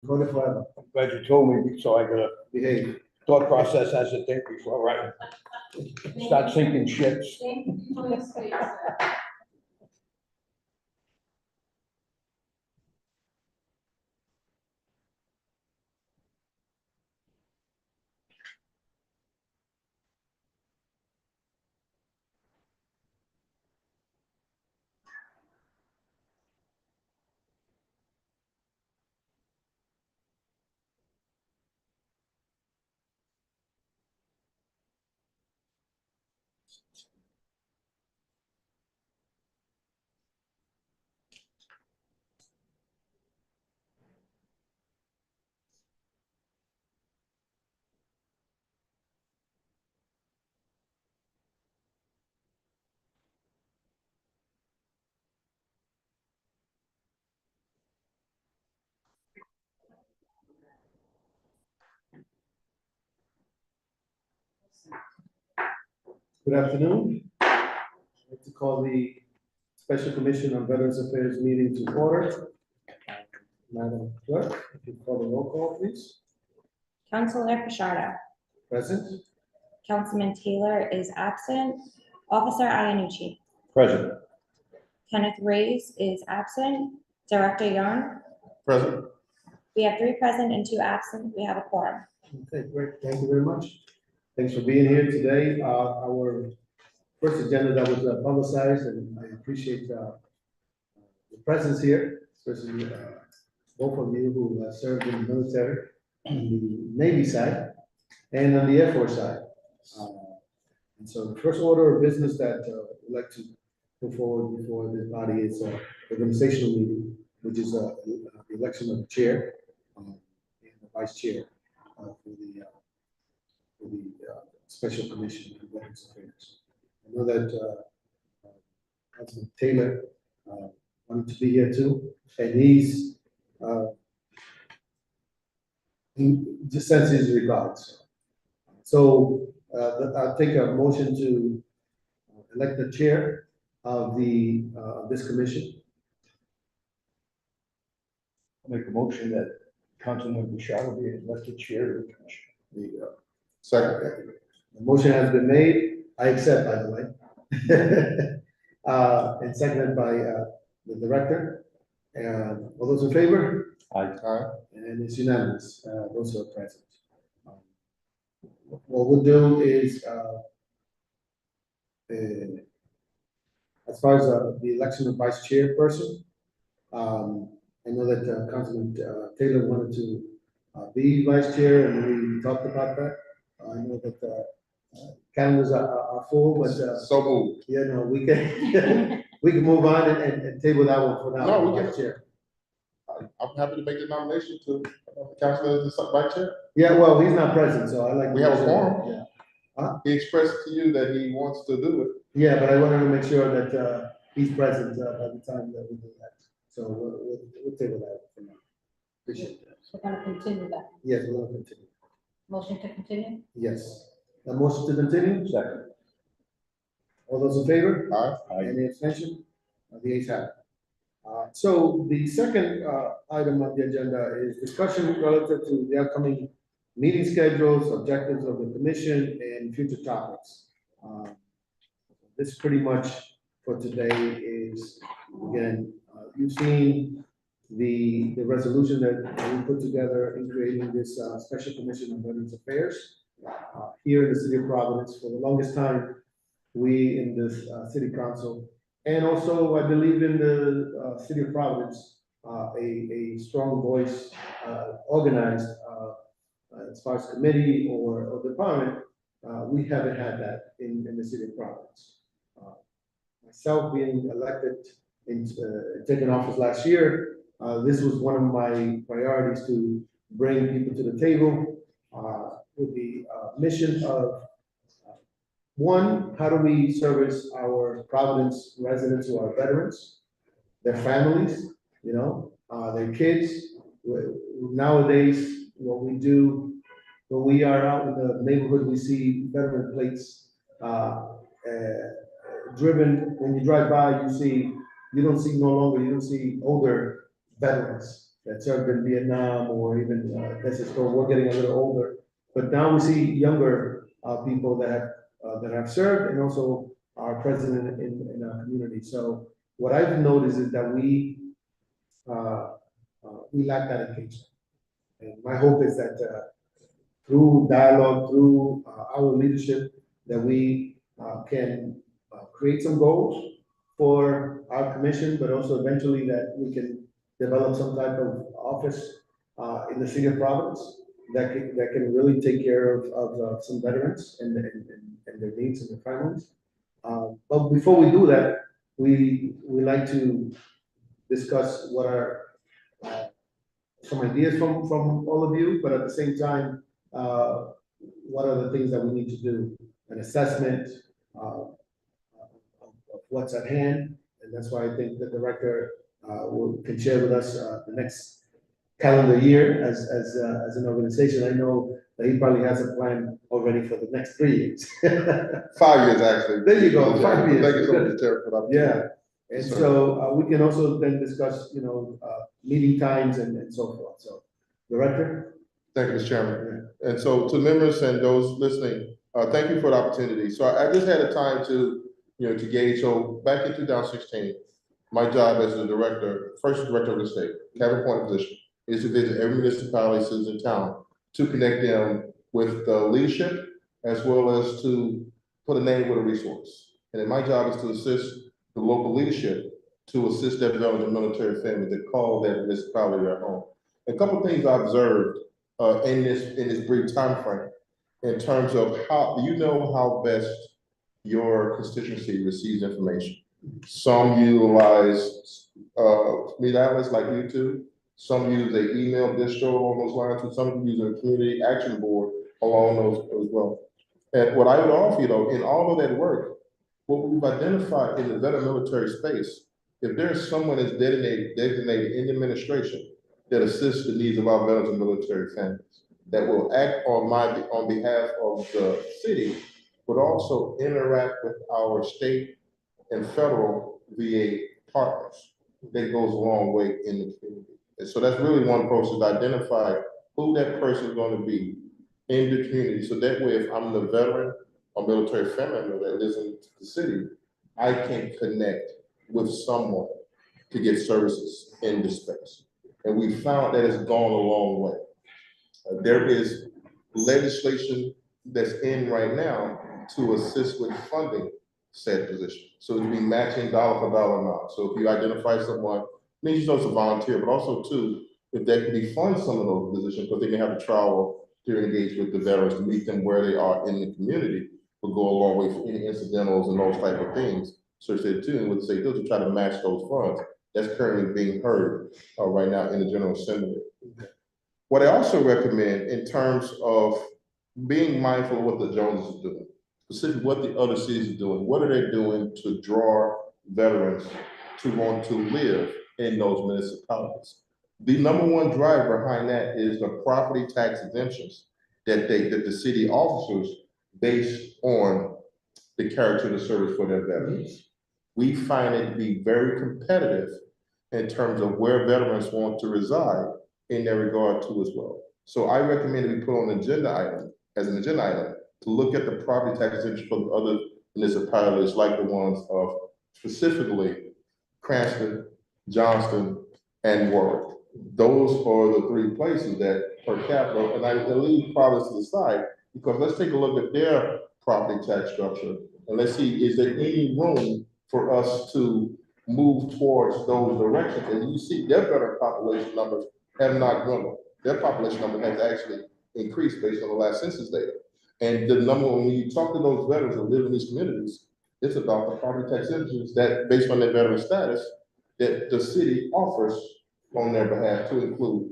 Code forever. I'm glad you told me, so I got a Behave. thought process as a think before I start sinking ships. Thank you for your space. Good afternoon. I'd like to call the Special Commission on Veterans Affairs meeting to order. Madam Clerk, if you call the roll call, please. Councilor Fajardo. Present. Councilman Taylor is absent. Officer Ianucci. President. Kenneth Reyes is absent. Director Yarn. President. We have 3 present and 2 absent. We have a quorum. Okay, great. Thank you very much. Thanks for being here today. Our first agenda that was publicized, and I appreciate the presence here, especially both of you who served in the military, on the Navy side and on the Air Force side. And so the first order of business that we'd like to put forward before this body is organizational meeting, which is the election of the chair and the vice chair for the Special Commission on Veterans Affairs. I know that Councilman Taylor wanted to be here too, and he just sends his regards. So I'll take a motion to elect the chair of this commission. I'll make a motion that Councilman Bishara be elected chair of the commission. The second. The motion has been made. I accept, by the way. And seconded by the director. And all those in favor? Aye. And it's unanimous, those who are present. What we'll do is, as far as the election of vice chairperson, I know that Councilman Taylor wanted to be vice chair, and we talked about that. I know that calendars are full, but So moved. you know, we can we can move on and table that one for now. No, we vice chair. I'm happy to make the nomination to Councilor as the vice chair. Yeah, well, he's not present, so I like. We have a quorum. Yeah. He expressed to you that he wants to do it. Yeah, but I wanted to make sure that he's present by the time that we do that. So we'll table that for now. Appreciate that. We're gonna continue that. Yes, we'll continue. Motion to continue? Yes. A motion to continue? Second. All those in favor? Aye. Any abstention? The ayes have it. So the second item on the agenda is discussion relative to the upcoming meeting schedules, objectives of the commission, and future topics. This pretty much for today is, again, you've seen the resolution that we put together in creating this Special Commission on Veterans Affairs here in the city of Providence. For the longest time, we in this city council, and also I believe in the city of Providence, a strong voice, organized as far as committee or department, we haven't had that in the city of Providence. Myself being elected in taking office last year, this was one of my priorities to bring people to the table with the mission of one, how do we service our Providence residents who are veterans, their families, you know, their kids. Nowadays, what we do when we are out in the neighborhood, we see veteran plates driven. When you drive by, you don't see older veterans. that served in Vietnam or even, Desert Storm, we're getting a little older. But now we see younger, people that have served and also are present in our community. So what I've noticed is that we lack that engagement. And my hope is that, through dialogue, through, our leadership, that we, can, create some goals for our commission, but also eventually that we can develop some type of office, in the city of Providence that can really take care of some veterans and their needs and their families. But before we do that, we like to discuss what are, some ideas from all of you, but at the same time, what are the things that we need to do? An assessment, of what's at hand, and that's why I think the director, can share with us, the next calendar year as an organization. I know that he probably has a plan already for the next 3 years. 5 years, actually. There you go, 5 years. Thank you so much, Chair, for that. Yeah, and Yes, sir. so, we can also then discuss, meeting times and so forth, so. Director? Thank you, Mr. Chairman. And so to members and those listening, thank you for the opportunity. So I just had a time to, to gauge. So back in 2016, my job as the director, first director of the state, cabinet appointed position, is to visit every municipality, cities in town to connect them with the leadership as well as to put a name with a resource. And then my job is to assist the local leadership to assist their development military families that call that municipality their home. A couple of things I observed in this brief time frame in terms of how best your constituency receives information. Some utilize media outlets like YouTube. Some use an email distro along those lines, and some use a community action board along those as well. And what I would offer you though, in all of that work, what we've identified in the veteran military space, if there's someone that's designated in the administration that assists the needs of our veterans and military families, that will act on behalf of the city, but also interact with our state and federal VA partners, that goes a long way in the community. And so that's really one process to identify who that person is going to be in the community. So that way, if I'm the veteran or military family member that lives in the city, I can connect with someone to get services in this space. And we found that it's gone a long way. There is legislation that's in right now to assist with funding said position. So it would be matching dollar for dollar amount. So if you identify someone, means it's a volunteer, but also too, if they can be fund some of those positions, because they may have to travel to engage with the veterans to meet them where they are in the community, will go a long way for any incidentals and those type of things. So they too would say to try to match those funds. That's currently being heard right now in the General Assembly. What I also recommend in terms of being mindful of what the Joneses are doing, specifically what the other cities are doing, what are they doing to draw veterans to want to live in those municipalities? The number one driver behind that is the property tax exemptions that the city officers based on the character of the service for their veterans. We find it to be very competitive in terms of where veterans want to reside in that regard too as well. So I recommend that we put on an agenda item, to look at the property tax exemption for the other municipalities like the ones of specifically Cranston, Johnston, and Warwick. Those are the three places that per capita, and I leave Providence to the side, because let's take a look at their property tax structure and let's see, is there any room for us to move towards those directions? And you see their veteran population numbers have not grown. Their population number has actually increased based on the last census data. And the number, when you talk to those veterans that live in these communities, it's about the property tax exemptions that, based on their veteran status, that the city offers on their behalf to include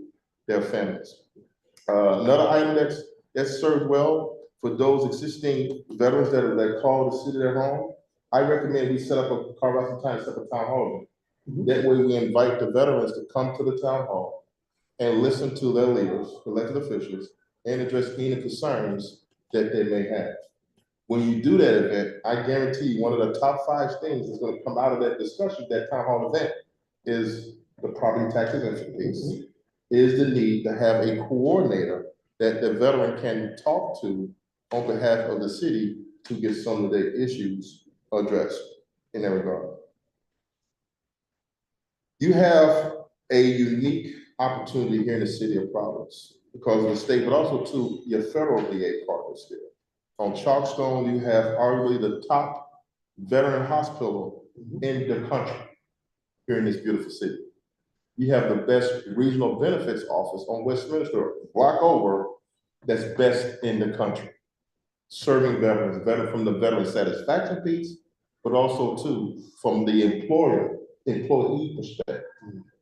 their families. Another item that's served well for those existing veterans that call the city their home, I recommend we carve out some time, set up a town hall. That way we invite the veterans to come to the town hall and listen to their leaders, elected officials, and address any concerns that they may have. When you do that event, I guarantee you one of the top 5 things that's going to come out of that discussion, that town hall event, is the property tax exemption piece. is the need to have a coordinator that the veteran can talk to on behalf of the city to get some of their issues addressed in that regard. You have a unique opportunity here in the city of Providence because of the state, but also to your federal VA partners here. On Chalkstone, you have arguably the top veteran hospital in the country here in this beautiful city. You have the best regional benefits office on Westminster, block over, that's best in the country. Serving veterans, from the veteran satisfaction piece, but also too, from the employee perspective.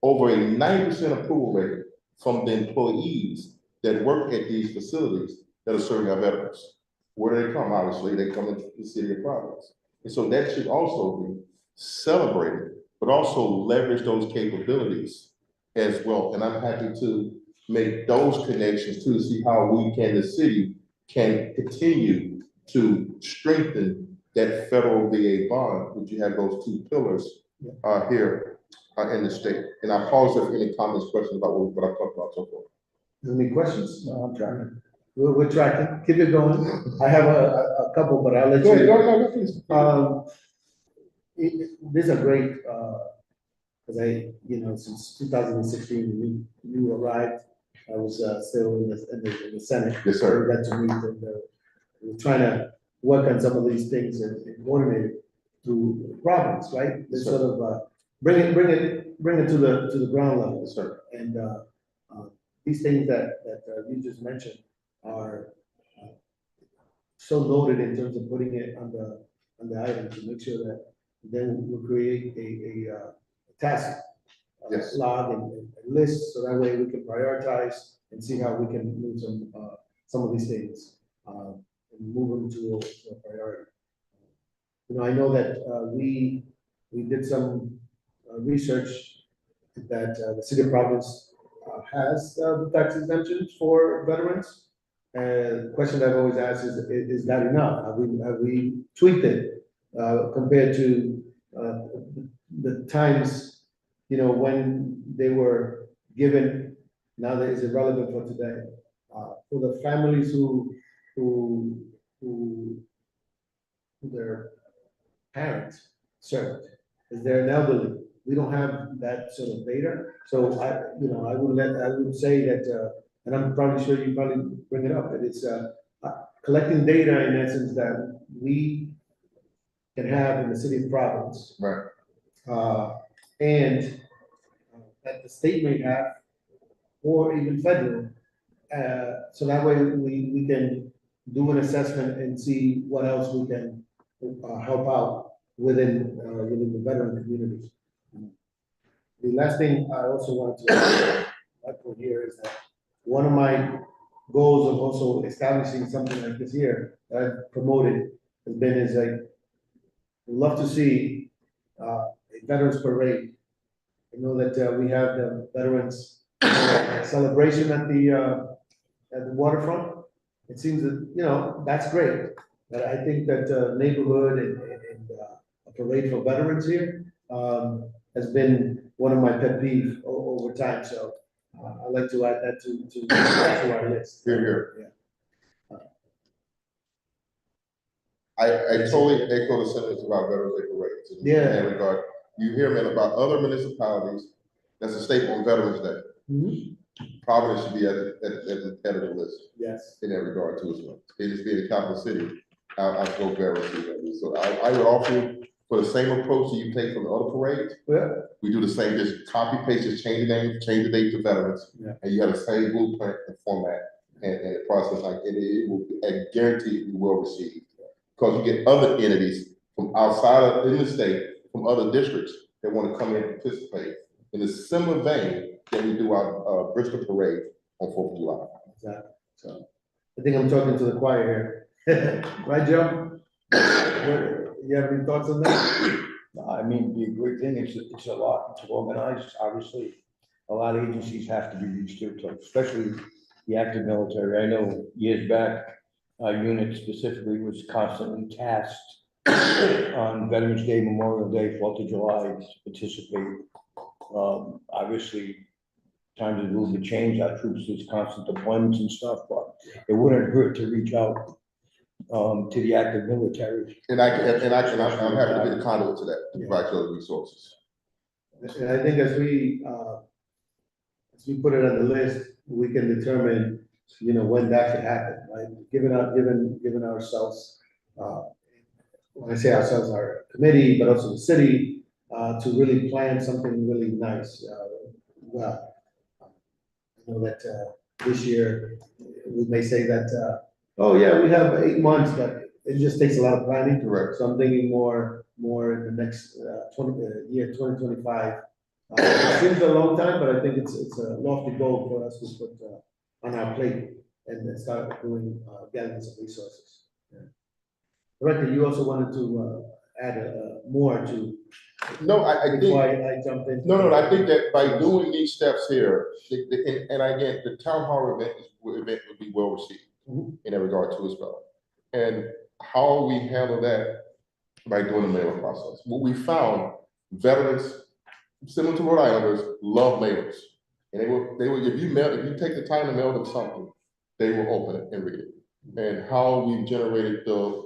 Over a 90% approval rate from the employees that work at these facilities that are serving our veterans. Where do they come? Obviously, they come into the city of Providence. And so that should also be celebrated, but also leverage those capabilities as well. And I'm happy to make those connections to see how we can, the city can continue to strengthen that federal VA bond, which you have those two pillars here in the state. And I pause there for any comments, questions about what I've talked about so far. Any questions? No, I'm tracking. We're tracking, keep it going. I have a couple, but I'll let Go ahead, you. go, please. These are great, because since 2016, you arrived, I was still in the Senate. Yes, sir. We got to meet and we're trying to work on some of these things and coordinate it through Providence, right? Yes, This sir. sort of bring it to the ground level. Yes, sir. And these things that you just mentioned are so loaded in terms of putting it on the item to make sure that then we'll create a task Yes. log and list, so that way we can prioritize and see how we can move some of these things and move them to a priority. I know that we did some research that the city of Providence has the tax exemptions for veterans. And the question I've always asked is that enough? Have we tweaked it compared to the times, when they were given, now that is irrelevant for today. For the families who their parents served, is there an elderly? We don't have that sort of data. So I would say that, and I'm probably sure you probably bring it up, that it's collecting data in essence that we can have in the city of Providence. Right. And that the state may have, or even federal, so that way we can do an assessment and see what else we can help out within the veteran communities. The last thing I also wanted to put here is that one of my goals of also establishing something like this here that I've promoted has been is love to see a veterans parade. I know that we have the veterans celebration at the waterfront. It seems that, that's great. But I think that neighborhood and a parade for veterans here has been one of my pet peeves over time. So I'd like to add that to our list. Here. Yeah. I totally echo the sentiments about Veterans Day parades. In that regard, you hear, man, about other municipalities, that's a staple on Veterans Day. Mhm. Providence should be at the head of the list Yes. in that regard too as well. It is being a capital city, I go Veterans Day. So I would offer you, for the same approach that you take from the other parades, Yeah. we do the same, just copy, paste, just change the name, change the date to veterans. Yeah. And you have the same blueprint and format and the process, like it will, I guarantee it will be well received. Because you get other entities from outside of, in the state, from other districts that want to come in and participate in a similar vein that we do our Bristol parade on 4th of July. Exactly. So I think I'm talking to the choir here. Right, Joe? You have any thoughts on that? I mean, the great thing is, it's a lot to organize, obviously. A lot of agencies have to be used to, especially the active military. I know years back, our unit specifically was constantly tasked on Veterans Day, Memorial Day, 4th of July to participate. Obviously, times a little bit changed, our troops, there's constant deployments and stuff, but it wouldn't hurt to reach out to the active military. And I'm happy to be the conduit to that, to provide those resources. And I think as we put it on the list, we can determine, you know, when that could happen, right? Given ourselves, when I say ourselves, our committee, but also the city, to really plan something really nice. Well, I know that, this year, we may say that, oh yeah, we have 8 months, but it just takes a lot of planning. Correct. So I'm thinking more in the next, year 2025. It seems a long time, but I think it's a lofty goal for us to put, on our plate and then start doing, gathering some resources. Yeah. Director, you also wanted to, add, more to. No, I think. Before I jump in. No, I think that by doing these steps here, and again, the town hall event would be well received in that regard too as well. And how we handle that by doing the mailing process. What we found, veterans, similar to Rhode Islanders, love mailers. And they will, if you take the time to mail them something, they will open it and read it. And how we generated the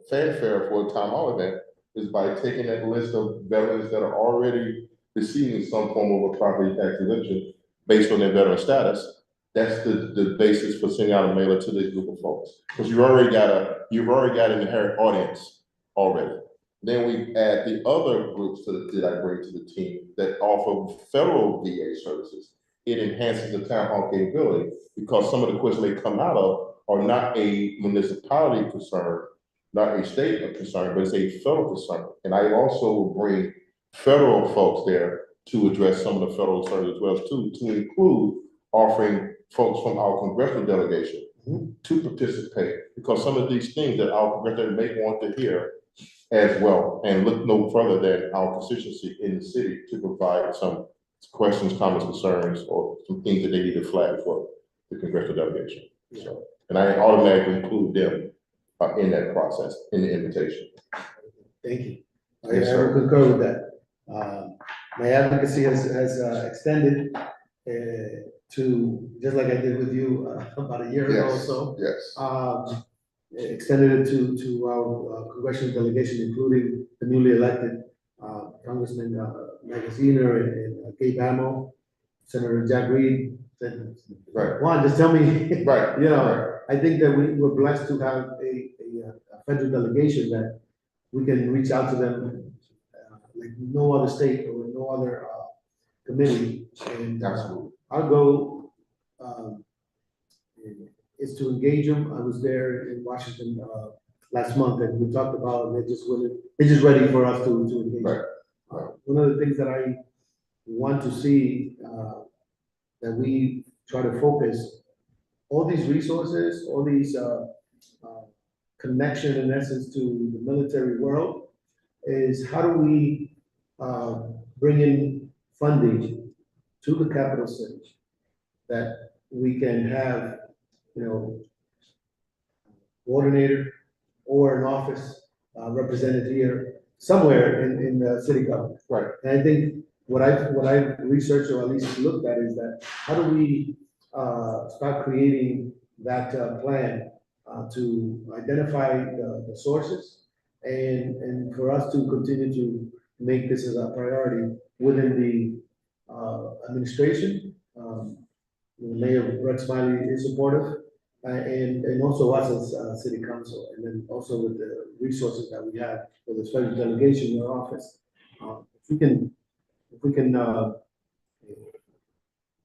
fanfare for a town hall event is by taking that list of veterans that are already receiving some form of a property tax exemption based on their veteran status. That's the basis for sending out a mailer to this group of folks. Because you've already got an inherent audience already. Then we add the other groups that I bring to the team that offer federal VA services. It enhances the town hall capability because some of the questions they come out of are not a municipality concern, not a state concern, but it's a federal concern. And I also will bring federal folks there to address some of the federal concerns as well too, to include offering folks from our congressional delegation to participate, because some of these things that our congressional may want to hear as well, and look no further than our constituency in the city to provide some questions, comments, concerns, or some things that they need to flag for the congressional delegation. So, and I automatically include them in that process, in the invitation. Thank you. Yes, I sir. concur with that. My advocacy has extended to, just like I did with you about a year ago or so. Yes. Extended it to our congressional delegation, including the newly elected Congressman Magaziner and Gabe Amo, Senator Jack Reed. Right. Juan, just tell me, Right. you know, Right. I think that we're blessed to have a federal delegation that we can reach out to them like no other state or no other committee. And Absolutely. our goal is to engage them. I was there in Washington last month, and we talked about, and they're just ready for us to engage. Right. One of the things that I want to see that we try to focus all these resources, all these connection in essence to the military world, is how do we bring in funding to the capital city that we can have, you know, coordinator or an office represented here somewhere in the city government. Right. And I think what I've researched or at least looked at is that how do we start creating that plan to identify the sources and for us to continue to make this as a priority within the administration. Mayor Brett Smiley is supportive, and also us as city council, and then also with the resources that we have for the special delegation in our office. If we can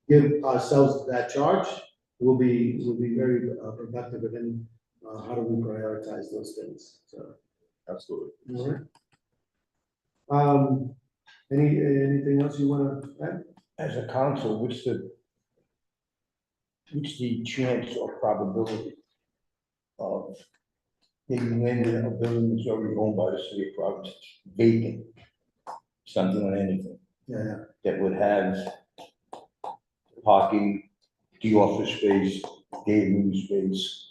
give ourselves that charge, we'll be very productive in how do we prioritize those things. So, Absolutely. all right. Anything else you want to add? As a council, what's the chance or probability of maybe landing a building that's already owned by the city of Providence, vacant, something on anything, Yeah. that would have parking, the office space, gaming space?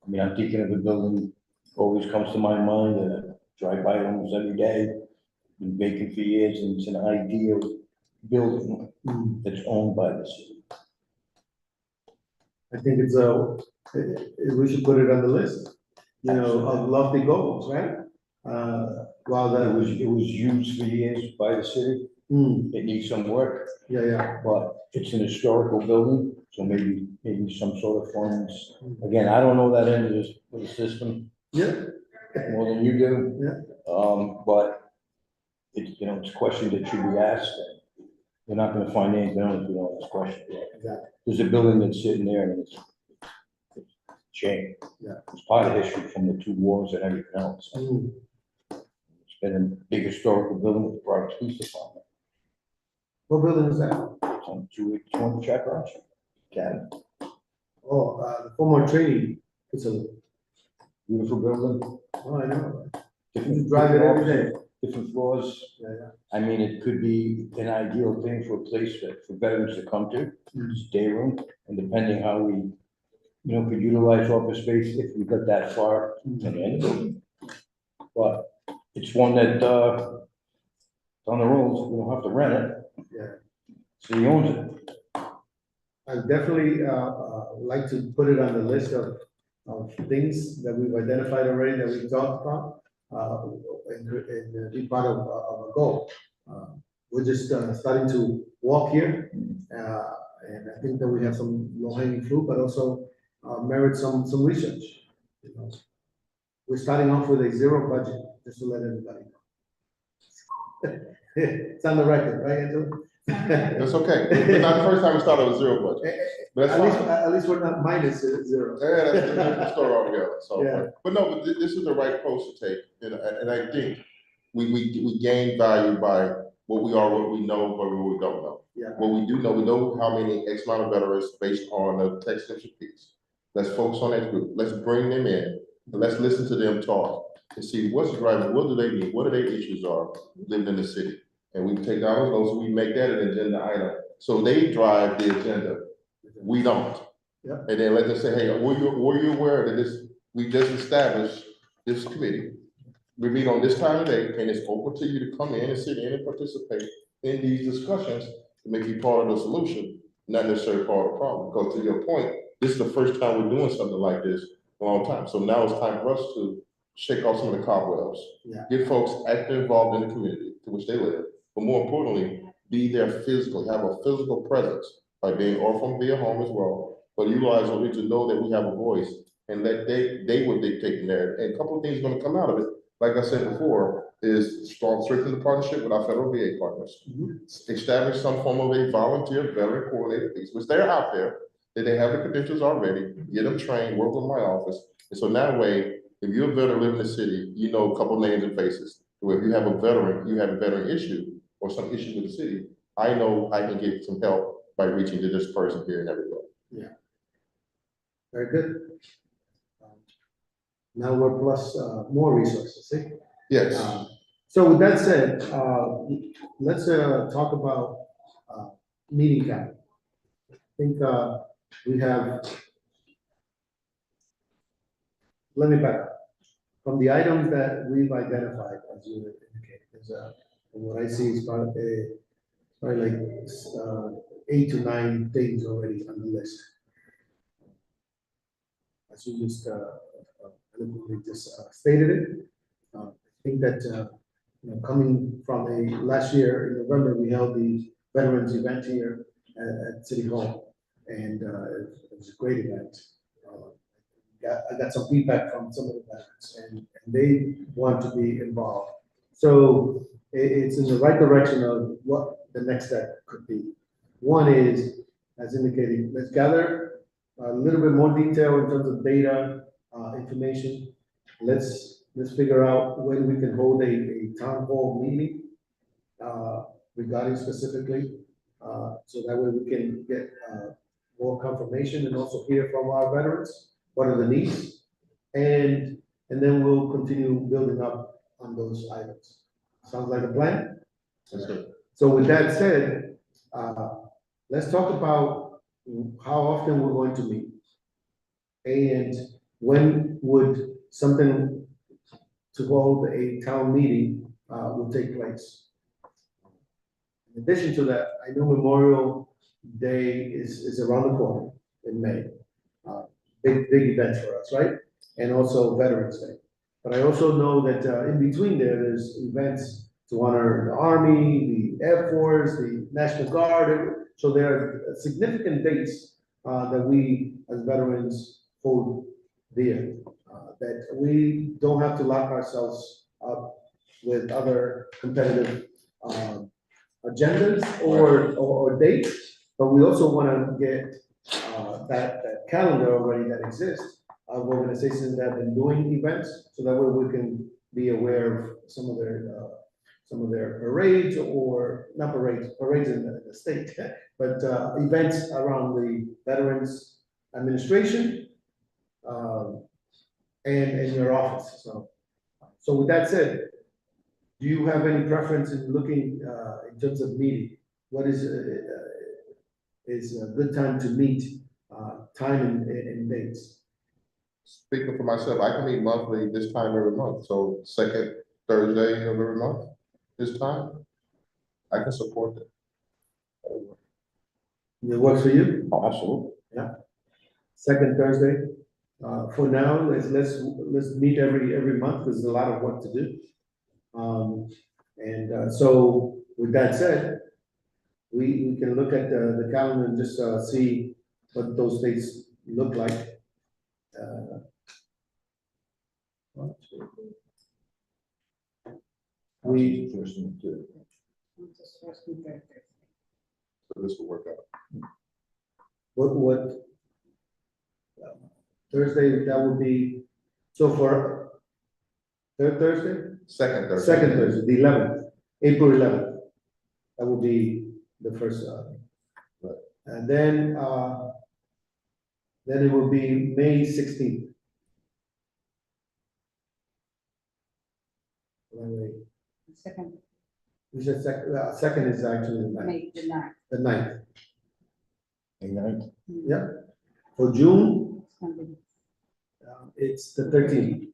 I mean, I'm thinking of a building, always comes to my mind, that I drive by almost every day, been vacant for years, and it's an ideal building Hmm. that's owned by the city. I think it's we should put it on the list, you know, of lofty goals, right? While It was used for years by the city. It needs some work, yeah, but it's an historical building, so maybe some sort of funds. Again, I don't know that end of the system yeah, more than you do. Yeah. But it's, you know, it's questions that should be asked. You're not gonna find anything else if you don't ask questions. exactly, There's a building that's sitting there and it's shame. Yeah. It's part of history from the two wars and everything else. Hmm. It's been a big historical building with the Providence Police Department. What building is that? It's on 281 Chaparral Street. Academy. Oh, the former training facility. Beautiful building. Oh, I know. Different- You drive it different every day. offices, Different floors. Yeah. I mean, it could be an ideal thing for a place that, for veterans to come to, it's day room, and depending how we, you know, could utilize office space if we got that far to the end of the building. But it's one that, on the roads, we don't have to rent it. Yeah. City owns it. I definitely, like to put it on the list of things that we've identified already, that we've talked about, and be part of a goal. We're just, starting to walk here, and I think that we have some low-hanging fruit, but also, merit some research. You know, we're starting off with a zero budget, just to let everybody know. It's on the record, right, Angela? That's okay. It's not the first time we started with zero budget, but At that's least, fine. at least we're not minus zero. Yeah, that's a different story altogether, so. Yeah. But no, but this is the right approach to take, and I think we gain value by what we are, what we know, but what we don't know. Yeah. What we do know, we know how many X amount of veterans based on the text message piece. Let's focus on that group, let's bring them in, and let's listen to them talk, and see what's driving, what do they need, what are their issues are living in the city. And we take down those, so we make that an agenda item, so they drive the agenda, we don't. Yeah. And then let them say, hey, were you aware that this, we just established this committee? We meet on this time of day, and it's open to you to come in and sit in and participate in these discussions to make you part of the solution, not necessarily part of the problem. Because to your point, this is the first time we're doing something like this in a long time. So now it's time for us to shake off some of the cobwebs. Yeah. Get folks actively involved in the community to which they live, but more importantly, be there physically, have a physical presence by being or from via home as well, but utilize it to know that we have a voice and let they would dictate the narrative. And a couple of things are gonna come out of it, like I said before, is strengthen the partnership with our federal VA partners. Establish some form of a volunteer veteran coordinator piece, which they're out there, that they have the credentials already, get them trained, work with my office. And so that way, if you're a veteran living in the city, you know a couple names and faces. So if you have a veteran, you have a veteran issue or some issue with the city, I know I can get some help by reaching to this person here and everywhere. Very good. Now we're plus, more resources, see? Yes, So with that said, let's, talk about, meeting calendar. I think, we have, let me back up. From the items that we've identified, as you indicated, is, from what I see is probably like, 8 to 9 things already on the list. As you just, eloquently just stated it. I think that, you know, coming from last year in November, we held the veterans event here at City Hall, and it was a great event. I got some feedback from some of the veterans, and they want to be involved. So it's in the right direction of what the next step could be. One is, as indicated, let's gather a little bit more detail in terms of data, information. Let's figure out when we can hold a town hall meeting regarding specifically, so that way we can get more confirmation and also hear from our veterans, what are the needs? And then we'll continue building up on those items. Sounds like a plan? that's good. So with that said, let's talk about how often we're going to meet. And when would something to hold a town meeting will take place. In addition to that, I know Memorial Day is around the corner in May. Big event for us, right? And also Veterans Day. But I also know that in between there's events to honor the Army, the Air Force, the National Guard. So there are significant dates that we as veterans hold dear. That we don't have to lock ourselves up with other competitive agendas or dates, but we also want to get that calendar already that exists of organizations that have been doing events, so that way we can be aware of some of their parades, or not parades in the state, but events around the Veterans Administration and your office. So with that said, do you have any preference in looking in terms of meeting? What is a good time to meet, time and dates? Speaking for myself, I can meet monthly this time every month, so second Thursday of every month, this time, I can support that. It works for you? Oh, absolutely. Second Thursday? For now, let's meet every month, because there's a lot of work to do. So with that said, we can look at the calendar and just see what those dates look like. We, First and third. So this will work out. what Thursday, that would be, so for third Thursday? Second Thursday. Second Thursday, the 11th, April 11th. That will be the first, Right. and then it will be May 16th. Wait, Second, we said second is actually the ninth. May the ninth. The ninth. May 9th. Yeah. For June, It's gonna be- it's the 13th.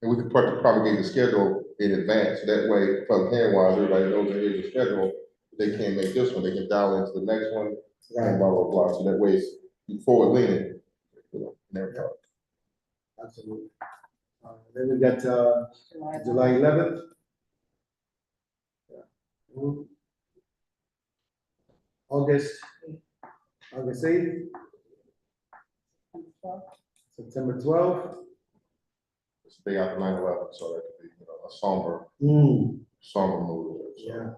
And we could propagate the schedule in advance, that way, from hand wise, everybody knows that here's the schedule. If they can't make this one, they can dial into the next one, and blah, blah, blah, so that way it's forward leaning, you know, and everything. Absolutely. Then we got July. July 11th. Yeah. August 8th, September 12th. It's the day after 9/11, so that could be, you know, a somber mood. So Yeah.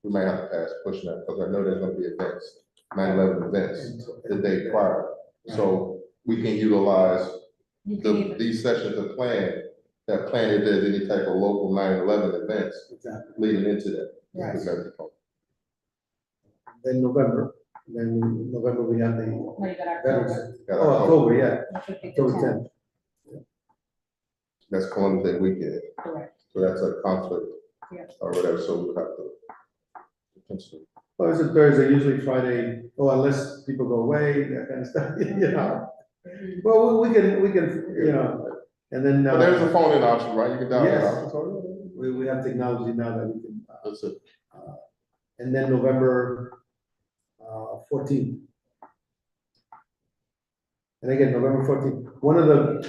we might have to pass pushing that, because I know there's gonna be events, 9/11 events, the day prior. So we can utilize You can even, these sessions of plan, that plan if there's any type of local 9/11 events Exactly. leading into that. Right. Then November we have the no, you got October, Veterans. Oh, October, yeah, which would be the October 10th, 10th. That's Columbus Day weekend, correct. so that's a conflict. Yeah. Or whatever, so we'll have to. Potentially. Well, it's a Thursday, usually Friday, unless people go away, that kind of stuff, you know. Well, we can, you know, and then. But there's a phone in option, right? You can dial that Yes. option, so. We have technology now that we can, That's it. and then November 14th. And again, November 14th, one of the,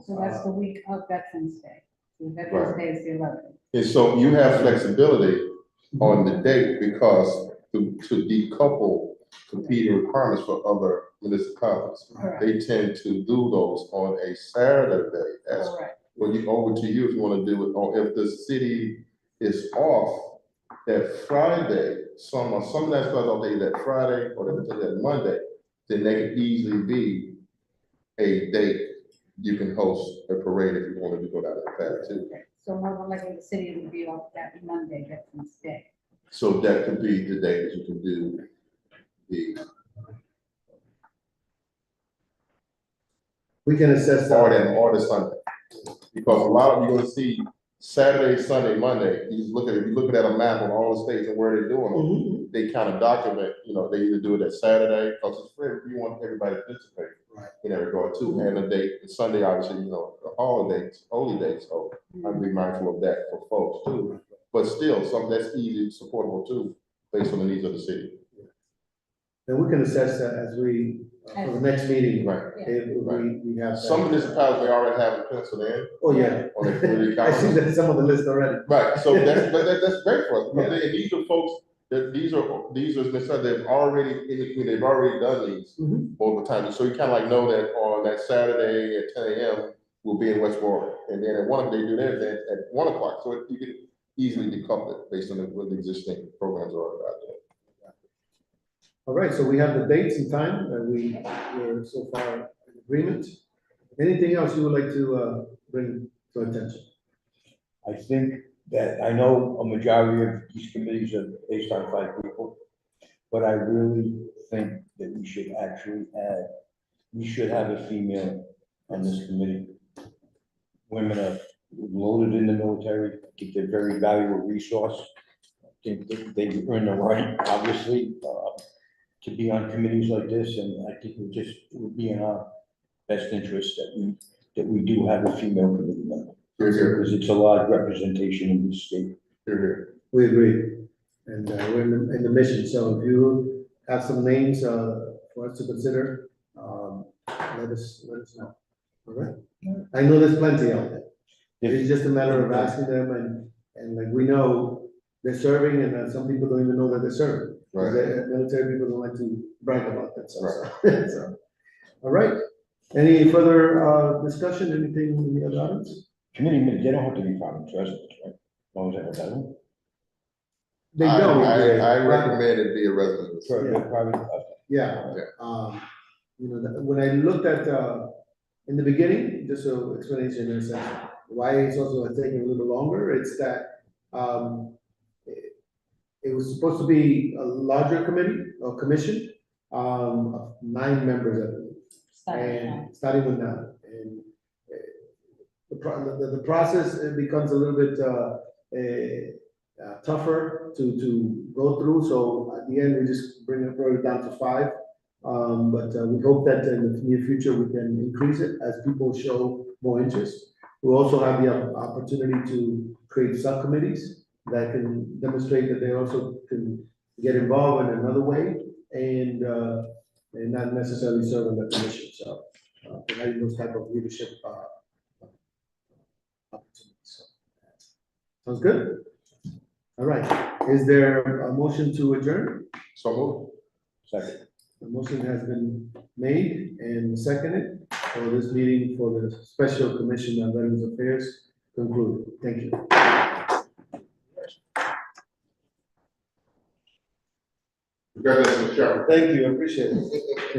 So that's the week of Veterans Day. So Veterans Day is the 11th. And so you have flexibility on the date, because to decouple competing requirements for other municipalities, Correct, they tend to do those on a Saturday. As correct. well, over to you if you want to do it, or if the city is off that Friday, some municipalities all day that Friday, or they take that Monday, then they could easily be a date you can host a parade if you wanted to go down that path too. Okay. So more than likely the city would be off that Monday, Veterans Day. So that could be the day that you can do the, we can assess that. or the Sunday. Because a lot of, you're gonna see Saturday, Sunday, Monday, you just look at it, if you're looking at a map on all the states and where they're doing them, Mhm. they kind of document, you know, they either do it at Saturday, because it's free, you want everybody to participate. Right. In that regard too, and the date, the Sunday, obviously, you know, the holidays, holy days, so I'd be mindful of that for folks too. but still, some that's easy, supportable too, based on the needs of the city. And we can assess that as we, for the next meeting. Right. If we have. that. Some municipalities, they already have it penciled in Oh, yeah. on their community I see calendar. that some of the list already. Right, so that's great for us, Yeah. because these are folks, these are municipalities, they've already, in the community, they've already done these Mhm. over time. So you kind of like know that on that Saturday at 10 a.m., we'll be in West Warwick. And then at 1, they do theirs at 1 o'clock. So you can easily decouple it based on what the existing programs are out there. All right, so we have the dates and time that we're so far in agreement. Anything else you would like to bring to attention? I think that, I know a majority of these committees are based on 5 people, but I really think that we should have a female on this committee. Women are loaded in the military. I think they're a very valuable resource. I think that they earn the right, obviously, to be on committees like this, and I think it would be in our best interest that we do have a female committee member. Here's here, Because it's a large representation in this state. here. We agree. And we're in the mission, so if you have some names for us to consider, let us know. All right? I know there's plenty out there. It's just a matter of asking them, and like we know, they're serving, and some people don't even know that they're serving. Right. The military people don't like to brag about that, so. All right, any further discussion, anything in the other items? Committee members, they don't have to be Providence residents, right? As long as they have a veteran. They don't. I recommend it be a resident. Yeah. Yeah. You know, when I looked at, in the beginning, just so explanation in a sense, why it's also taking a little longer, it's that, it was supposed to be a larger committee or commission, of 9 members, I believe. And starting with 9. And the process, it becomes a little bit, tougher to go through, so at the end, we just bring it down to 5. But we hope that in the near future, we can increase it as people show more interest. We'll also have the opportunity to create subcommittees that can demonstrate that they also can get involved in another way and not necessarily serve on the commission, so providing those type of leadership opportunities. So, sounds good? All right, is there a motion to adjourn? So move. Second. The motion has been made and seconded for this meeting for the Special Commission on Veterans Affairs concluded. Thank you. Congratulations, Sheriff. Thank you, I appreciate it.